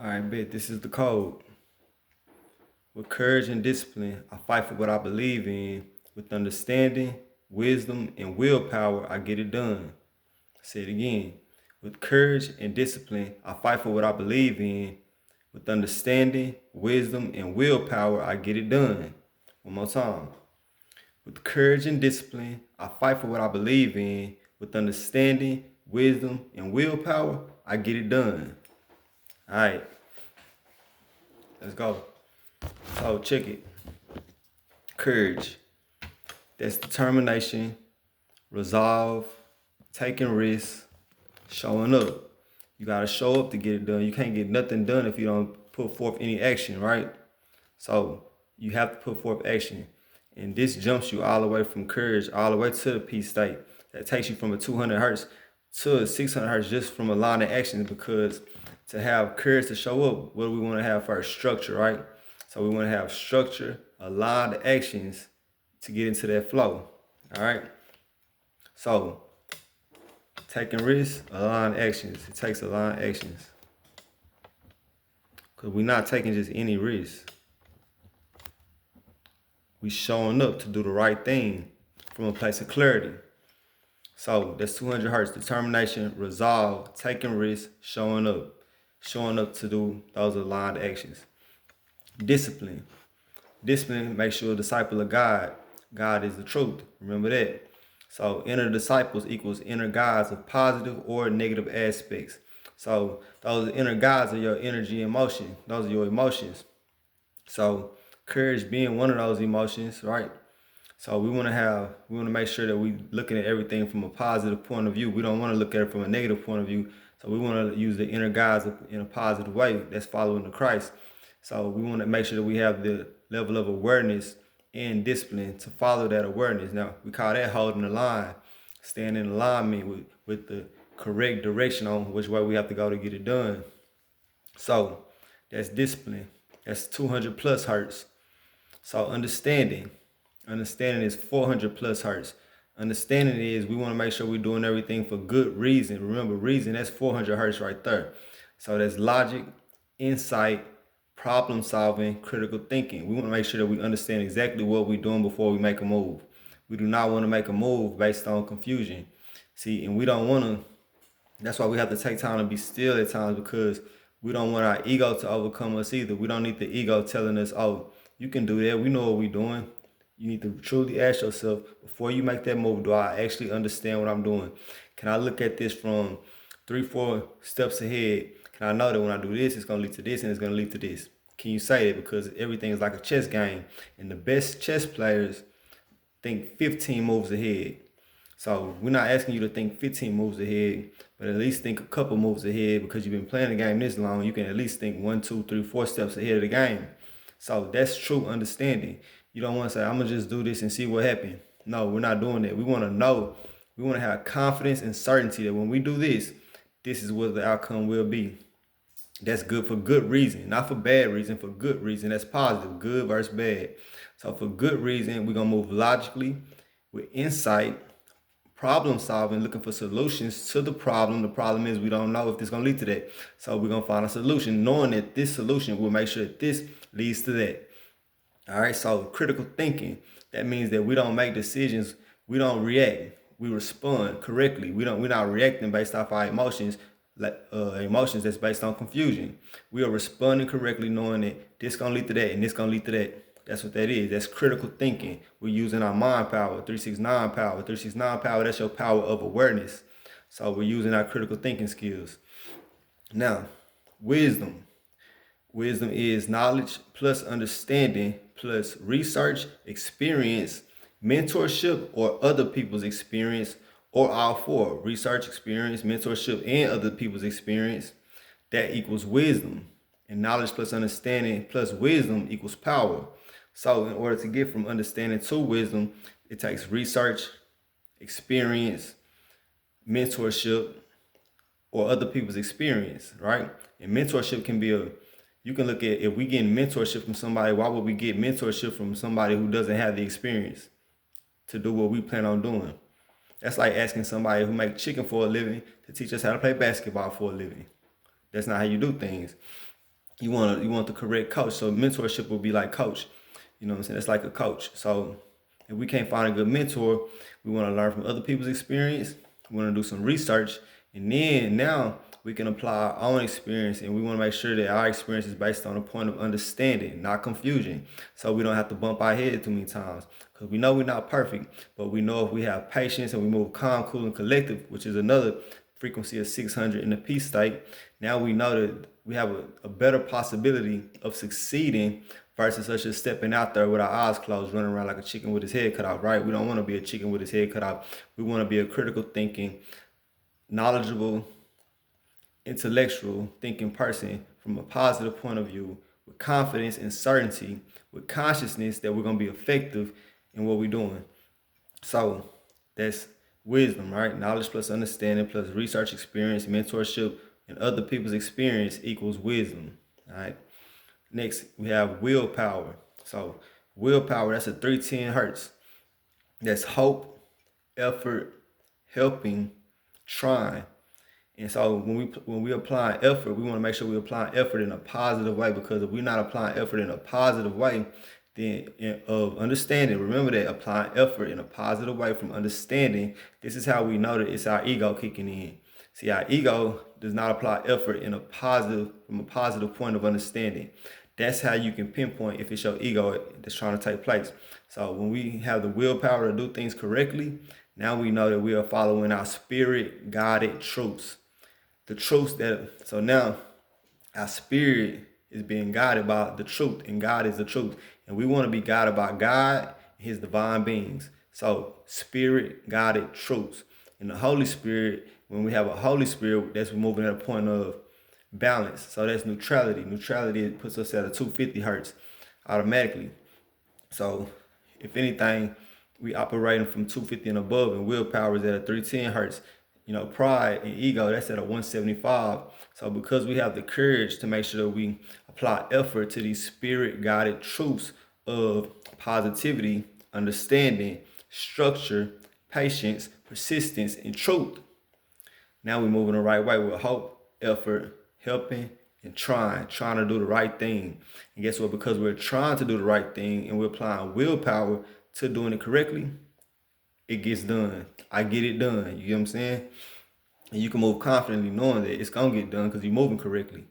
All right, bet. This is the code. With courage and discipline, I fight for what I believe in. With understanding, wisdom, and willpower, I get it done. Say it again. With courage and discipline, I fight for what I believe in. With understanding, wisdom, and willpower, I get it done. One more time. With courage and discipline, I fight for what I believe in. With understanding, wisdom, and willpower, I get it done. All right, let's go. So check it. Courage. That's determination, resolve, taking risks, showing up. You gotta show up to get it done. You can't get nothing done if you don't put forth any action, right? So you have to put forth action. And this jumps you all the way from courage all the way to the peace state. That takes you from a 200 hertz to a 600 hertz just from a line of action, because to have courage to show up, what do we want to have first? Structure, right? So we want to have structure, aligned actions to get into that flow. All right. So taking risks, aligned actions. It takes aligned actions. Because we're not taking just any risk. We showing up to do the right thing from a place of clarity. So that's 200 hertz, determination, resolve, taking risks, showing up. Showing up to do those aligned actions. Discipline. Discipline makes you a disciple of God. God is the truth. Remember that. So inner disciples equals inner guides of positive or negative aspects. So those inner guides are your energy and motion. Those are your emotions. So courage being one of those emotions, right? So we want to make sure that we looking at everything from a positive point of view. We don't want to look at it from a negative point of view. So we want to use the inner guides in a positive way that's following the Christ. So we want to make sure that we have the level of awareness and discipline to follow that awareness. Now, we call that holding the line, staying in alignment with the correct direction on which way we have to go to get it done. So that's discipline. That's 200 plus hertz. So understanding is 400 plus hertz. Understanding is we want to make sure we're doing everything for good reason. Remember, reason, that's 400 hertz right there. So that's logic, insight, problem solving, critical thinking. We want to make sure that we understand exactly what we're doing before we make a move. We do not want to make a move based on confusion. See, and we don't want to, that's why we have to take time to be still at times, because we don't want our ego to overcome us either. We don't need the ego telling us, oh, you can do that. We know what we're doing. You need to truly ask yourself, before you make that move, do I actually understand what I'm doing? Can I look at this from 3-4 steps ahead? Can I know that when I do this, it's going to lead to this and it's going to lead to this? Can you say it? Because everything is like a chess game. And the best chess players think 15 moves ahead. So we're not asking you to think 15 moves ahead, but at least think a couple moves ahead, because you've been playing the game this long. You can at least think 1, 2, 3, 4 steps ahead of the game. So that's true understanding. You don't want to say, I'm going to just do this and see what happens. No, we're not doing that. We want to know. We want to have confidence and certainty that when we do this, this is what the outcome will be. That's good for good reason, not for bad reason, for good reason. That's positive, good versus bad. So for good reason, we're going to move logically with insight, problem solving, looking for solutions to the problem. The problem is we don't know if this is going to lead to that. So we're going to find a solution, knowing that this solution will make sure that this leads to that. All right, so critical thinking, that means that we don't make decisions, we don't react, we respond correctly. We're not reacting based off our emotions, emotions that's based on confusion. We are responding correctly, knowing that this gonna lead to that and this gonna lead to that. That's what that is. That's critical thinking. We're using our mind power, 369 power. 369 power, that's your power of awareness. So we're using our critical thinking skills. Now, wisdom. Wisdom is knowledge plus understanding plus research, experience, mentorship, or other people's experience, or all four: research, experience, mentorship, and other people's experience. That equals wisdom. And knowledge plus understanding plus wisdom equals power. So in order to get from understanding to wisdom, it takes research, experience, mentorship, or other people's experience, right? And mentorship can be you can look at, if we get mentorship from somebody, why would we get mentorship from somebody who doesn't have the experience to do what we plan on doing? That's like asking somebody who makes chicken for a living to teach us how to play basketball for a living. That's not how you do things. You want the correct coach. So mentorship will be like coach. You know what I'm saying? It's like a coach. So if we can't find a good mentor, we want to learn from other people's experience. We want to do some research, and then now we can apply our own experience, and we want to make sure that our experience is based on a point of understanding, not confusion. So we don't have to bump our head too many times, because we know we're not perfect, but we know if we have patience and we move calm, cool, and collective, which is another frequency of 600 in the peace state, now we know that we have a better possibility of succeeding versus us just stepping out there with our eyes closed, running around like a chicken with his head cut off, right? We don't want to be a chicken with his head cut off. We want to be a critical thinking, knowledgeable, intellectual thinking person from a positive point of view, with confidence and certainty, with consciousness that we're going to be effective in what we're doing. So that's wisdom, right? Knowledge plus understanding plus research experience, mentorship, and other people's experience equals wisdom. All right. Next, we have willpower. So willpower, that's a 310 hertz. That's hope, effort, helping, trying. And so when we apply effort, we want to make sure we apply effort in a positive way, because if we're not applying effort in a positive way, then of understanding, remember that applying effort in a positive way from understanding, this is how we know that it's our ego kicking in. See, our ego does not apply effort in a positive, from a positive point of understanding. That's how you can pinpoint if it's your ego that's trying to take place. So when we have the willpower to do things correctly, now we know that we are following our spirit guided truths. The truths that, so now our spirit is being guided by the truth, and God is the truth. And we want to be guided by God and his divine beings. So spirit guided truths. And the Holy Spirit, when we have a Holy Spirit, that's moving at a point of balance. So that's neutrality. Neutrality puts us at a 250 hertz automatically. So if anything, we operating from 250 and above, and willpower is at a 310 hertz. You know, pride and ego, that's at a 175. So because we have the courage to make sure that we apply effort to these spirit guided truths of positivity, understanding, structure, patience, persistence, and truth, now we're moving the right way with hope, effort, helping, and trying to do the right thing. And guess what? Because we're trying to do the right thing and we're applying willpower to doing it correctly, it gets done. I get it done. You get what I'm saying? And you can move confidently knowing that it's going to get done because you're moving correctly.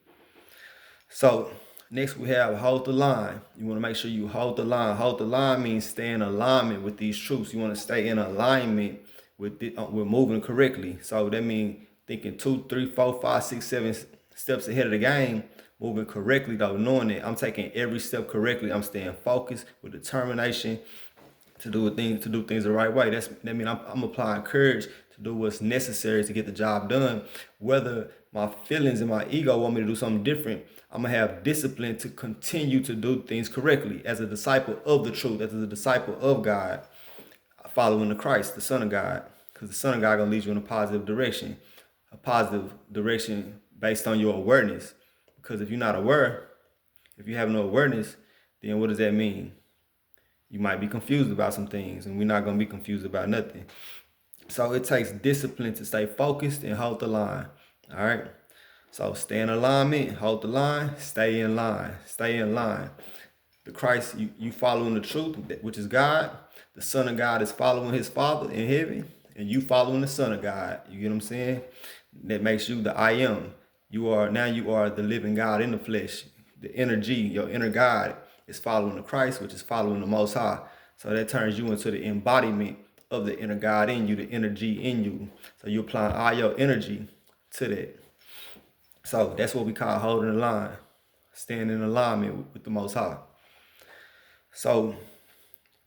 So next we have hold the line. You want to make sure you hold the line. Hold the line means stay in alignment with these truths. You want to stay in alignment with moving correctly. So that means thinking 2, 3, 4, 5, 6, 7 steps ahead of the game, moving correctly though, knowing that I'm taking every step correctly. I'm staying focused with determination to do things the right way. That means I'm applying courage to do what's necessary to get the job done. Whether my feelings and my ego want me to do something different, I'm gonna have discipline to continue to do things correctly as a disciple of the truth, as a disciple of God, following the Christ, the Son of God, because the Son of God gonna lead you in a positive direction based on your awareness. Because if you're not aware, if you have no awareness, then what does that mean? You might be confused about some things, and we're not going to be confused about nothing. So it takes discipline to stay focused and hold the line. All right. So stay in alignment, hold the line, stay in line, stay in line. The Christ, you following the truth, which is God. The Son of God is following his Father in heaven, and you following the Son of God. You get what I'm saying? That makes you the I am. You are the living God in the flesh. The energy, your inner God, is following the Christ, which is following the Most High. So that turns you into the embodiment of the inner God in you, the energy in you. So you apply all your energy to that. So that's what we call holding the line, staying in alignment with the Most High. So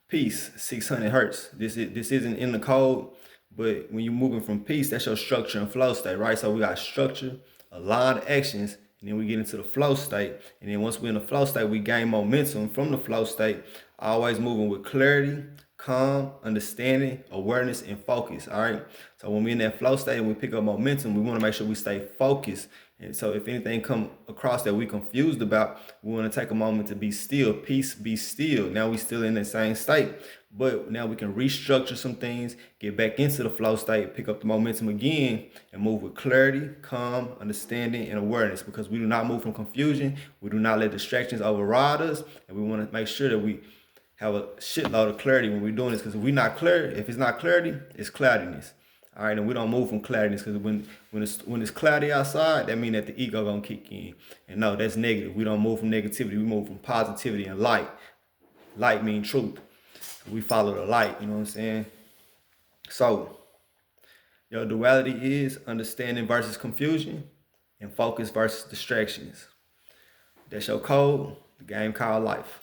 peace, 600 hertz. This isn't in the code, but when you're moving from peace, that's your structure and flow state, right? So we got structure, aligned actions, and then we get into the flow state. And then once we're in the flow state, we gain momentum from the flow state, always moving with clarity, calm, understanding, awareness, and focus. All right. So when we're in that flow state and we pick up momentum, we want to make sure we stay focused. And so if anything come across that we confused about, we want to take a moment to be still. Peace, be still. Now we still in the same state, but now we can restructure some things, get back into the flow state, pick up the momentum again, and move with clarity, calm, understanding, and awareness, because we do not move from confusion. We do not let distractions override us, and we want to make sure that we have a shitload of clarity when we're doing this, because if we're not clear, if it's not clarity, it's cloudiness. All right, and we don't move from cloudiness, because when it's cloudy outside, that means that the ego gonna kick in. And no, that's negative. We don't move from negativity. We move from positivity and light. Light means truth. We follow the light. You know what I'm saying? So, your duality is understanding versus confusion, and focus versus distractions. That's your code. The game called life.